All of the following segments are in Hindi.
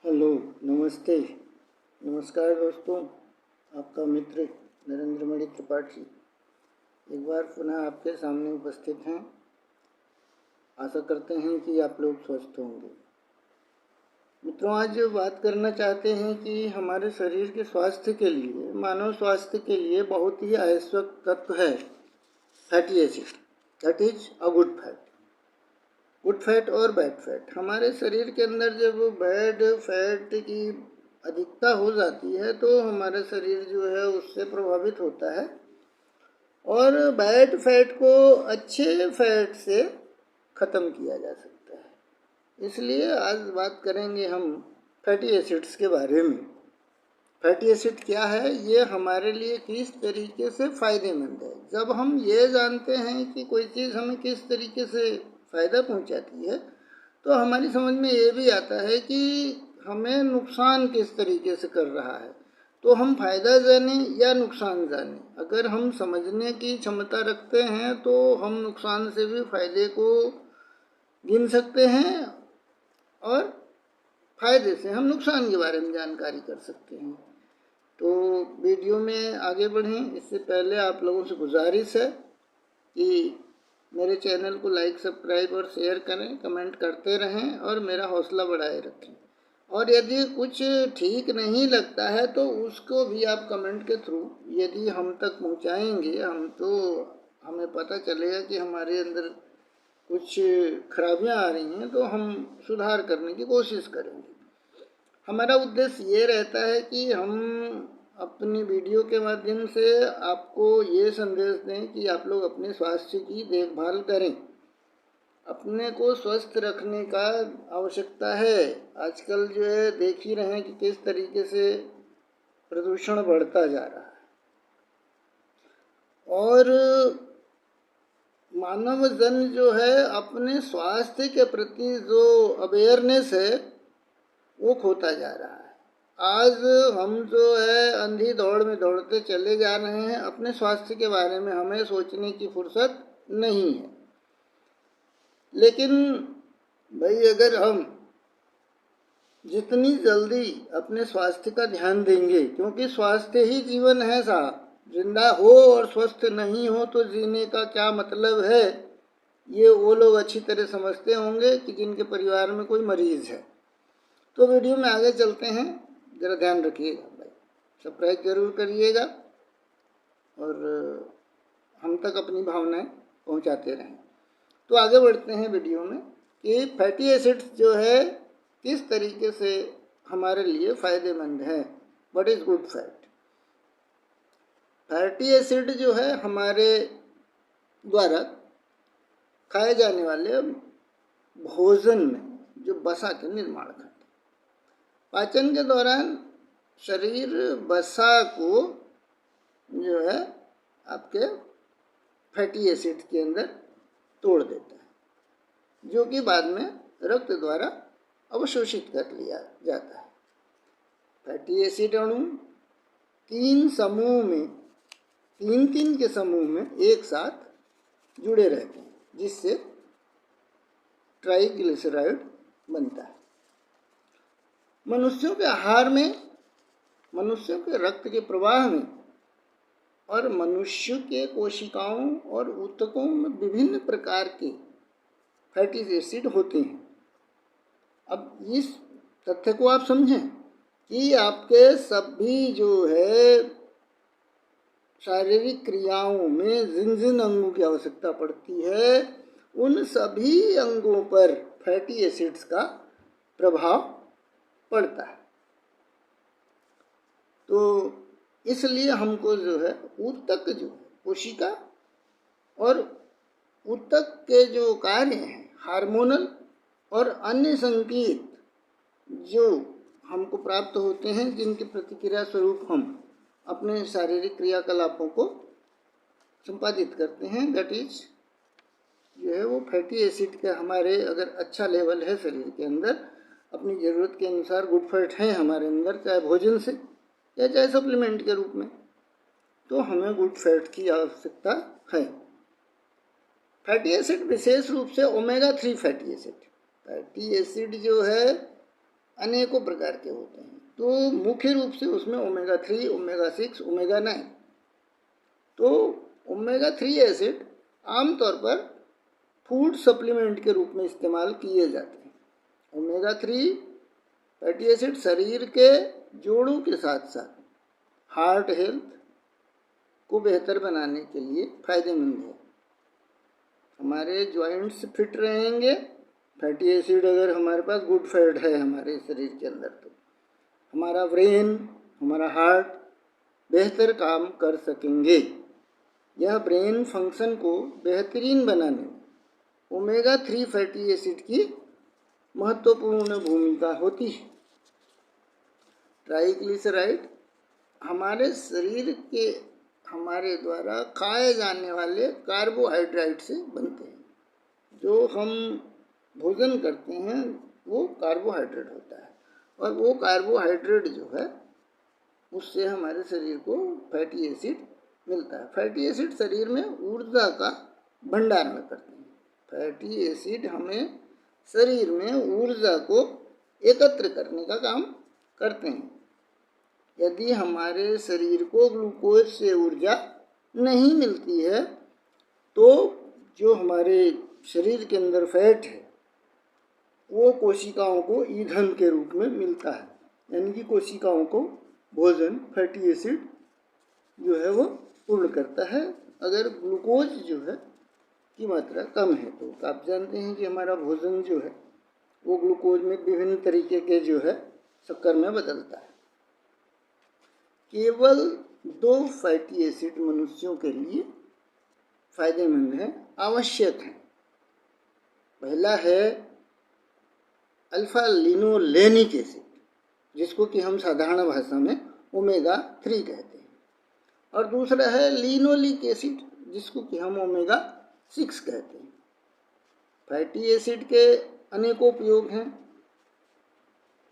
हेलो, नमस्ते, नमस्कार दोस्तों। आपका मित्र नरेंद्र मणि त्रिपाठी एक बार पुनः आपके सामने उपस्थित हैं। आशा करते हैं कि आप लोग स्वस्थ होंगे। मित्रों, आज बात करना चाहते हैं कि हमारे शरीर के स्वास्थ्य के लिए, मानव स्वास्थ्य के लिए बहुत ही आवश्यक तत्व है fatty acid, that is a good fat. Good fat और बैड फैट। हमारे शरीर के अंदर जब बैड फैट की अधिकता हो जाती है तो हमारा शरीर जो है उससे प्रभावित होता है, और बैड फैट को अच्छे फैट से ख़त्म किया जा सकता है। इसलिए आज बात करेंगे हम फैटी एसिड्स के बारे में। फैटी एसिड क्या है, ये हमारे लिए किस तरीके से फ़ायदेमंद है। जब हम ये जानते हैं कि कोई चीज़ हमें किस तरीके से फ़ायदा पहुंचाती है, तो हमारी समझ में ये भी आता है कि हमें नुकसान किस तरीके से कर रहा है। तो हम फ़ायदा जाने या नुकसान जाने, अगर हम समझने की क्षमता रखते हैं तो हम नुकसान से भी फ़ायदे को गिन सकते हैं, और फ़ायदे से हम नुकसान के बारे में जानकारी कर सकते हैं। तो वीडियो में आगे बढ़ें इससे पहले आप लोगों से गुजारिश है कि मेरे चैनल को लाइक, सब्सक्राइब और शेयर करें, कमेंट करते रहें और मेरा हौसला बढ़ाए रखें। और यदि कुछ ठीक नहीं लगता है तो उसको भी आप कमेंट के थ्रू यदि हम तक पहुंचाएंगे, हमें पता चलेगा कि हमारे अंदर कुछ खराबियां आ रही हैं, तो हम सुधार करने की कोशिश करेंगे। हमारा उद्देश्य ये रहता है कि हम अपनी वीडियो के माध्यम से आपको ये संदेश दें कि आप लोग अपने स्वास्थ्य की देखभाल करें। अपने को स्वस्थ रखने का आवश्यकता है। आजकल जो है देख ही रहे हैं कि किस तरीके से प्रदूषण बढ़ता जा रहा है, और मानव जन जो है अपने स्वास्थ्य के प्रति जो अवेयरनेस है वो खोता जा रहा है। आज हम जो है अंधी दौड़ में दौड़ते चले जा रहे हैं, अपने स्वास्थ्य के बारे में हमें सोचने की फुर्सत नहीं है। लेकिन भाई, अगर हम जितनी जल्दी अपने स्वास्थ्य का ध्यान देंगे, क्योंकि स्वास्थ्य ही जीवन है साहब। जिंदा हो और स्वस्थ नहीं हो तो जीने का क्या मतलब है, ये वो लोग अच्छी तरह समझते होंगे कि जिनके परिवार में कोई मरीज है। तो वीडियो में आगे चलते हैं, ज़रा ध्यान रखिएगा भाई, सब्सक्राइब जरूर करिएगा और हम तक अपनी भावनाएं पहुंचाते रहें। तो आगे बढ़ते हैं वीडियो में कि फैटी एसिड्स जो है किस तरीके से हमारे लिए फ़ायदेमंद है। What is good fat. Fatty acid जो है हमारे द्वारा खाए जाने वाले भोजन में जो वसा के निर्माण करते हैं। पाचन के दौरान शरीर वसा को जो है आपके फैटी एसिड के अंदर तोड़ देता है, जो कि बाद में रक्त द्वारा अवशोषित कर लिया जाता है। फैटी एसिड अणु तीन के समूह में एक साथ जुड़े रहते हैं, जिससे ट्राइग्लिसराइड बनता है। मनुष्यों के आहार में, मनुष्यों के रक्त के प्रवाह में और मनुष्य के कोशिकाओं और ऊतकों में विभिन्न प्रकार के फैटी एसिड होते हैं। अब इस तथ्य को आप समझें कि आपके सभी जो है शारीरिक क्रियाओं में जिन जिन अंगों की आवश्यकता पड़ती है, उन सभी अंगों पर फैटी एसिड्स का प्रभाव पड़ता है। तो इसलिए हमको जो है ऊतक, जो कोशिका और ऊतक के जो कार्य हैं, हार्मोनल और अन्य संकेत जो हमको प्राप्त होते हैं, जिनके प्रतिक्रिया स्वरूप हम अपने शारीरिक क्रियाकलापों को संपादित करते हैं, दैट इज जो है वो फैटी एसिड का हमारे अगर अच्छा लेवल है शरीर के अंदर, अपनी ज़रूरत के अनुसार गुड फैट है हमारे अंदर, चाहे भोजन से या चाहे सप्लीमेंट के रूप में, तो हमें गुड फैट की आवश्यकता है। फैटी एसिड विशेष रूप से ओमेगा 3 फैटी एसिड जो है अनेकों प्रकार के होते हैं। तो मुख्य रूप से उसमें ओमेगा 3, ओमेगा 6, ओमेगा 9। तो ओमेगा 3 एसिड आमतौर पर फूड सप्लीमेंट के रूप में इस्तेमाल किए जाते हैं। ओमेगा 3 फैटी एसिड शरीर के जोड़ों के साथ साथ हार्ट हेल्थ को बेहतर बनाने के लिए फायदेमंद है। हमारे जॉइंट्स फिट रहेंगे। फैटी एसिड अगर हमारे पास गुड फैट है हमारे शरीर के अंदर, तो हमारा ब्रेन, हमारा हार्ट बेहतर काम कर सकेंगे। यह ब्रेन फंक्शन को बेहतरीन बनाने में ओमेगा 3 फैटी एसिड की महत्वपूर्ण भूमिका होती है। ट्राइग्लिसराइड हमारे शरीर के हमारे द्वारा खाए जाने वाले कार्बोहाइड्रेट से बनते हैं। जो हम भोजन करते हैं वो कार्बोहाइड्रेट होता है, और वो कार्बोहाइड्रेट जो है उससे हमारे शरीर को फैटी एसिड मिलता है। फैटी एसिड शरीर में ऊर्जा का भंडारण करते हैं। फैटी एसिड हमें शरीर में ऊर्जा को एकत्र करने का काम करते हैं। यदि हमारे शरीर को ग्लूकोज से ऊर्जा नहीं मिलती है तो जो हमारे शरीर के अंदर फैट है वो कोशिकाओं को ईंधन के रूप में मिलता है। यानी कि कोशिकाओं को भोजन फैटी एसिड जो है वो पूर्ण करता है। अगर ग्लूकोज जो है की मात्रा कम है तो आप जानते हैं कि हमारा भोजन जो है वो ग्लूकोज में विभिन्न तरीके के जो है शक्कर में बदलता है। केवल 2 फैटी एसिड मनुष्यों के लिए फायदेमंद है, आवश्यक है। पहला है अल्फा लिनोलेनिक एसिड, जिसको कि हम साधारण भाषा में ओमेगा 3 कहते हैं, और दूसरा है लिनोलिक एसिड, जिसको कि हम ओमेगा 6 कहते हैं। फैटी एसिड के अनेकों उपयोग हैं।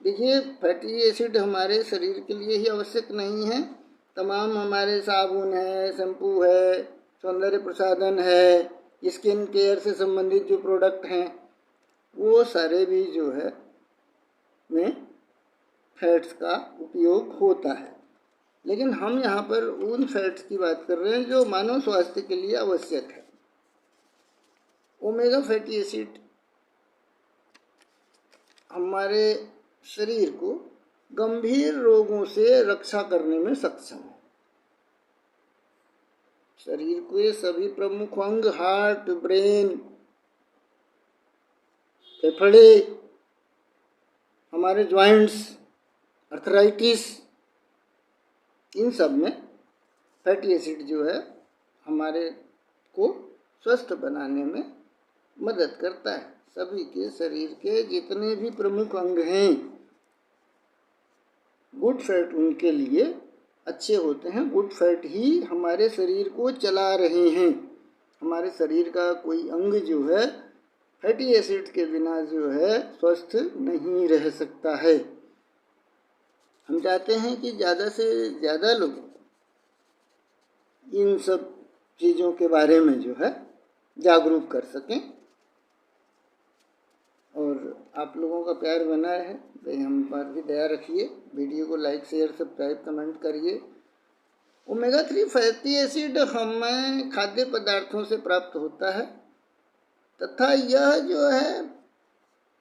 देखिए, फैटी एसिड हमारे शरीर के लिए ही आवश्यक नहीं है। तमाम हमारे साबुन है, शैम्पू है, सौंदर्य प्रसाधन है, स्किन केयर से संबंधित जो प्रोडक्ट हैं वो सारे भी जो है में फैट्स का उपयोग होता है। लेकिन हम यहाँ पर उन फैट्स की बात कर रहे हैं जो मानव स्वास्थ्य के लिए आवश्यक है। ओमेगा फैटी एसिड हमारे शरीर को गंभीर रोगों से रक्षा करने में सक्षम है। शरीर के सभी प्रमुख अंग, हार्ट, ब्रेन, फेफड़े, हमारे जॉइंट्स, अर्थराइटिस, इन सब में फैटी एसिड जो है हमारे को स्वस्थ बनाने में मदद करता है। सभी के शरीर के जितने भी प्रमुख अंग हैं गुड फैट उनके लिए अच्छे होते हैं। गुड फैट ही हमारे शरीर को चला रहे हैं। हमारे शरीर का कोई अंग जो है फैटी एसिड के बिना जो है स्वस्थ नहीं रह सकता है। हम चाहते हैं कि ज़्यादा से ज़्यादा लोग इन सब चीज़ों के बारे में जो है जागरूक कर सकें, और आप लोगों का प्यार बना है भाई, हम पर भी दया रखिए। वीडियो को लाइक, शेयर, सब्सक्राइब, कमेंट करिए। ओमेगा 3 फैटी एसिड हमें खाद्य पदार्थों से प्राप्त होता है, तथा यह जो है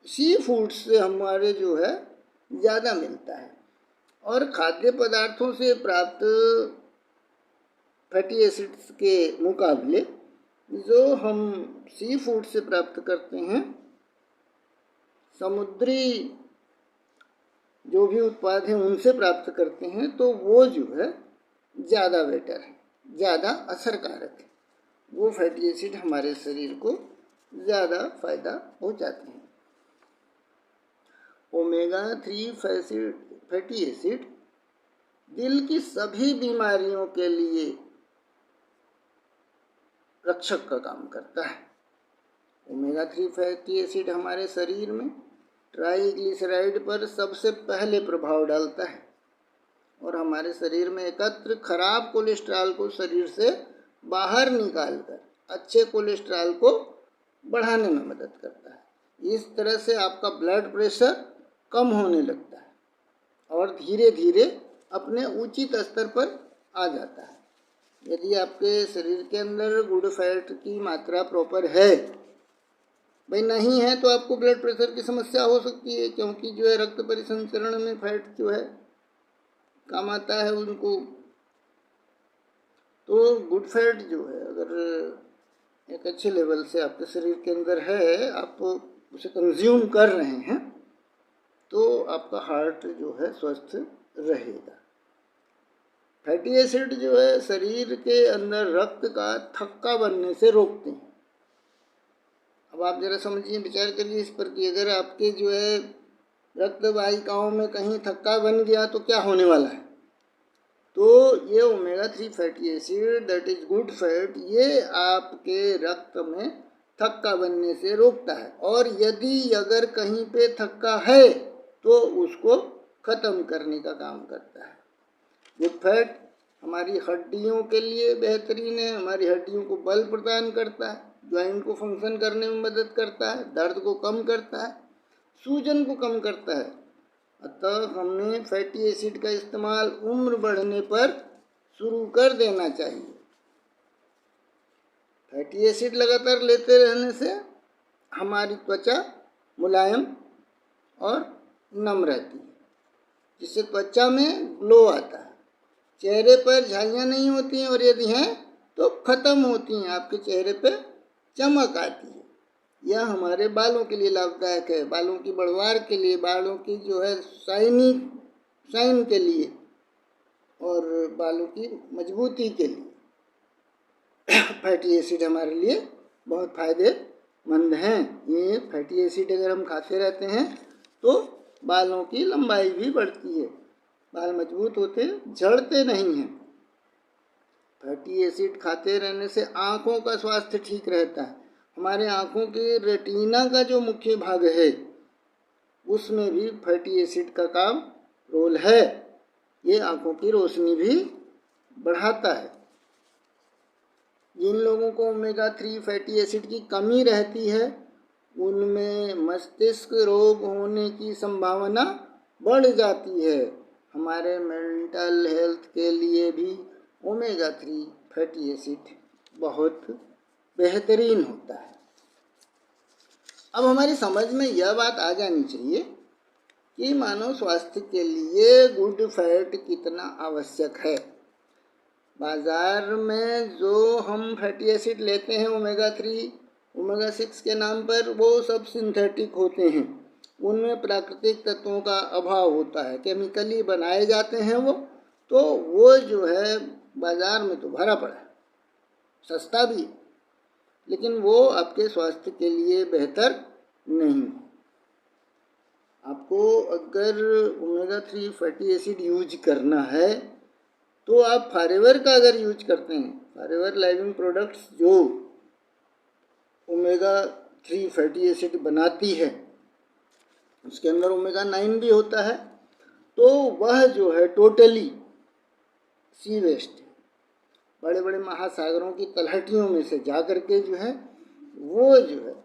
सी फूड से हमारे जो है ज़्यादा मिलता है। और खाद्य पदार्थों से प्राप्त फैटी एसिड्स के मुकाबले जो हम सी फूड से प्राप्त करते हैं, समुद्री जो भी उत्पाद हैं उनसे प्राप्त करते हैं, तो वो जो है ज़्यादा बेटर है, ज़्यादा असरकारक है। वो फैटी एसिड हमारे शरीर को ज़्यादा फायदा पहुंचाते हैं। ओमेगा 3 फैटी एसिड दिल की सभी बीमारियों के लिए रक्षक का काम करता है। ओमेगा 3 फैटी एसिड हमारे शरीर में ट्राइग्लिसराइड पर सबसे पहले प्रभाव डालता है और हमारे शरीर में एकत्र खराब कोलेस्ट्रॉल को शरीर से बाहर निकालकर अच्छे कोलेस्ट्रॉल को बढ़ाने में मदद करता है। इस तरह से आपका ब्लड प्रेशर कम होने लगता है और धीरे धीरे अपने उचित स्तर पर आ जाता है। यदि आपके शरीर के अंदर गुड फैट की मात्रा प्रॉपर है, भाई नहीं है तो आपको ब्लड प्रेशर की समस्या हो सकती है, क्योंकि जो है रक्त परिसंचरण में फैट जो है काम आता है उनको। तो गुड फैट जो है अगर एक अच्छे लेवल से आपके शरीर के अंदर है, आप उसे कंज्यूम कर रहे हैं, तो आपका हार्ट जो है स्वस्थ रहेगा। फैटी एसिड जो है शरीर के अंदर रक्त का थक्का बनने से रोकते हैं। अब आप जरा समझिए, विचार करिए इस पर कि अगर आपके जो है रक्त वाहिकाओं में कहीं थक्का बन गया तो क्या होने वाला है। तो ये omega 3 fatty acid that is good fat, ये आपके रक्त में थक्का बनने से रोकता है, और यदि अगर कहीं पे थक्का है तो उसको ख़त्म करने का काम करता है। गुड फैट हमारी हड्डियों के लिए बेहतरीन है, हमारी हड्डियों को बल प्रदान करता है, ज्वाइंट को फंक्शन करने में मदद करता है, दर्द को कम करता है, सूजन को कम करता है। अतः हमने फैटी एसिड का इस्तेमाल उम्र बढ़ने पर शुरू कर देना चाहिए। फैटी एसिड लगातार लेते रहने से हमारी त्वचा मुलायम और नम रहती है, जिससे त्वचा में ग्लो आता है। चेहरे पर झाइयाँ नहीं होती हैं, और यदि हैं तो ख़त्म होती हैं, आपके चेहरे पे चमक आती है। यह हमारे बालों के लिए लाभदायक है, बालों की बढ़वार के लिए, बालों की जो है शाइन के लिए और बालों की मजबूती के लिए फैटी एसिड हमारे लिए बहुत फ़ायदेमंद हैं। ये फैटी एसिड अगर हम खाते रहते हैं तो बालों की लंबाई भी बढ़ती है, बाल मजबूत होते, झड़ते नहीं हैं। फैटी एसिड खाते रहने से आँखों का स्वास्थ्य ठीक रहता है। हमारे आँखों के रेटिना का जो मुख्य भाग है उसमें भी फैटी एसिड का काम रोल है। ये आँखों की रोशनी भी बढ़ाता है। जिन लोगों को ओमेगा 3 फैटी एसिड की कमी रहती है उनमें मस्तिष्क रोग होने की संभावना बढ़ जाती है। हमारे मेंटल हेल्थ के लिए भी ओमेगा 3 फैटी एसिड बहुत बेहतरीन होता है। अब हमारी समझ में यह बात आ जानी चाहिए कि मानव स्वास्थ्य के लिए गुड फैट कितना आवश्यक है। बाज़ार में जो हम फैटी एसिड लेते हैं ओमेगा 3, ओमेगा 6 के नाम पर, वो सब सिंथेटिक होते हैं। उनमें प्राकृतिक तत्वों का अभाव होता है, केमिकली बनाए जाते हैं वो जो है बाज़ार में तो भरा पड़ा है, सस्ता भी, लेकिन वो आपके स्वास्थ्य के लिए बेहतर नहीं। आपको अगर ओमेगा 3 फैटी एसिड यूज करना है तो आप फॉरएवर का अगर यूज करते हैं, फॉरएवर लिविंग प्रोडक्ट्स जो ओमेगा 3 फैटी एसिड बनाती है, उसके अंदर ओमेगा 9 भी होता है, तो वह जो है टोटली सी वेस्ट है। बड़े बड़े महासागरों की तलहटियों में से जा कर के जो है वो जो है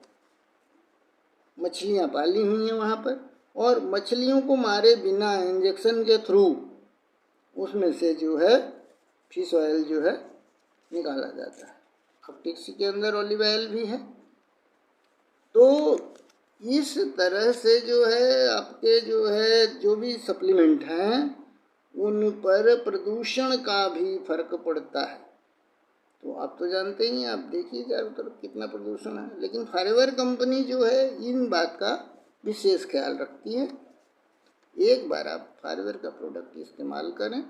मछलियाँ पाली हुई हैं वहाँ पर, और मछलियों को मारे बिना इंजेक्शन के थ्रू उसमें से जो है फिश ऑयल जो है निकाला जाता है। अब टिक्सी के अंदर ऑलिव ऑयल भी है। तो इस तरह से जो है आपके जो है जो भी सप्लीमेंट हैं उन पर प्रदूषण का भी फर्क पड़ता है। तो आप तो जानते ही हैं, आप देखिए चारों तरफ कितना प्रदूषण है, लेकिन फॉरएवर कंपनी जो है इन बात का विशेष ख्याल रखती है। एक बार आप फॉरएवर का प्रोडक्ट इस्तेमाल करें,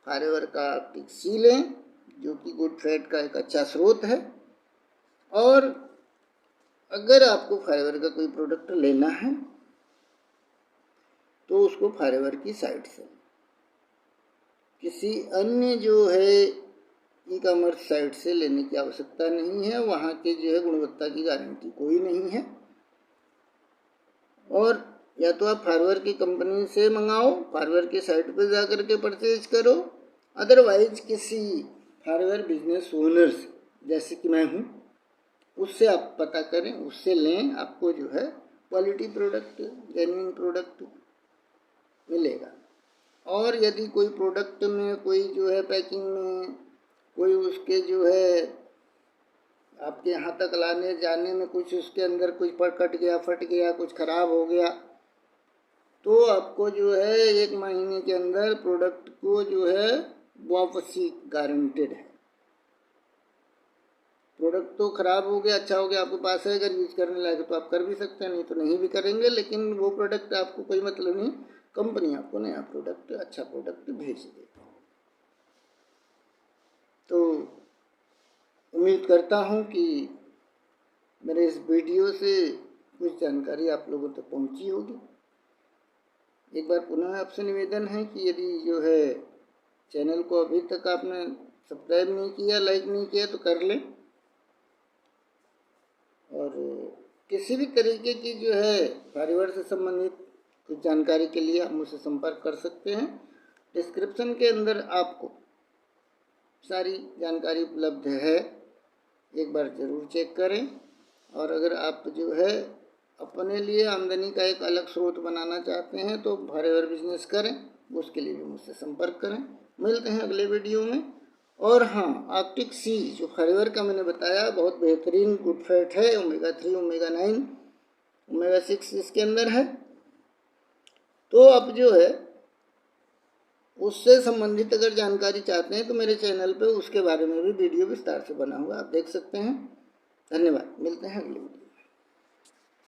फॉरएवर का टिक्सी लें जो कि गुड फैट का एक अच्छा स्रोत है, और अगर आपको फॉरएवर का कोई प्रोडक्ट लेना है तो उसको फॉरएवर की साइट से, किसी अन्य जो है ई कॉमर्स साइट से लेने की आवश्यकता नहीं है। वहाँ के जो है गुणवत्ता की गारंटी कोई नहीं है। और या तो आप फॉरएवर की कंपनी से मंगाओ, फॉरएवर की साइट पर जा कर के परचेज करो, अदरवाइज किसी फॉरएवर बिजनेस ओनर्स जैसे कि मैं हूँ उससे आप पता करें, उससे लें। आपको जो है क्वालिटी प्रोडक्ट, जेन्युइन प्रोडक्ट मिलेगा। और यदि कोई प्रोडक्ट में कोई जो है पैकिंग में कोई उसके जो है आपके यहाँ तक लाने जाने में कुछ उसके अंदर कुछ कट गया, फट गया, कुछ ख़राब हो गया, तो आपको जो है 1 महीने के अंदर प्रोडक्ट को जो है वापसी गारंटेड है। प्रोडक्ट तो ख़राब हो गया, अच्छा हो गया, आपके पास है, अगर यूज़ करने लायक तो आप कर भी सकते हैं, नहीं तो नहीं भी करेंगे, लेकिन वो प्रोडक्ट आपको कोई मतलब नहीं, कंपनी आपको नया प्रोडक्ट, अच्छा प्रोडक्ट भेज देगी। तो उम्मीद करता हूँ कि मेरे इस वीडियो से कुछ जानकारी आप लोगों तक पहुँची होगी। एक बार पुनः आपसे निवेदन है कि यदि जो है चैनल को अभी तक आपने सब्सक्राइब नहीं किया, लाइक नहीं किया, तो कर लें। और किसी भी तरीके की जो है फाइवर से संबंधित कुछ जानकारी के लिए आप मुझसे संपर्क कर सकते हैं। डिस्क्रिप्शन के अंदर आपको सारी जानकारी उपलब्ध है, एक बार ज़रूर चेक करें। और अगर आप जो है अपने लिए आमदनी का एक अलग स्रोत बनाना चाहते हैं तो फाइवर बिजनेस करें, उसके लिए भी मुझसे संपर्क करें। मिलते हैं अगले वीडियो में। और हाँ, आर्कटिक सी जो फाइवर का मैंने बताया बहुत बेहतरीन गुड फैट है, ओमेगा 3, ओमेगा 9, ओमेगा 6 इसके अंदर है। तो अब जो है उससे संबंधित अगर जानकारी चाहते हैं तो मेरे चैनल पे उसके बारे में भी वीडियो विस्तार से बना हुआ आप देख सकते हैं। धन्यवाद, मिलते हैं अगले वीडियो।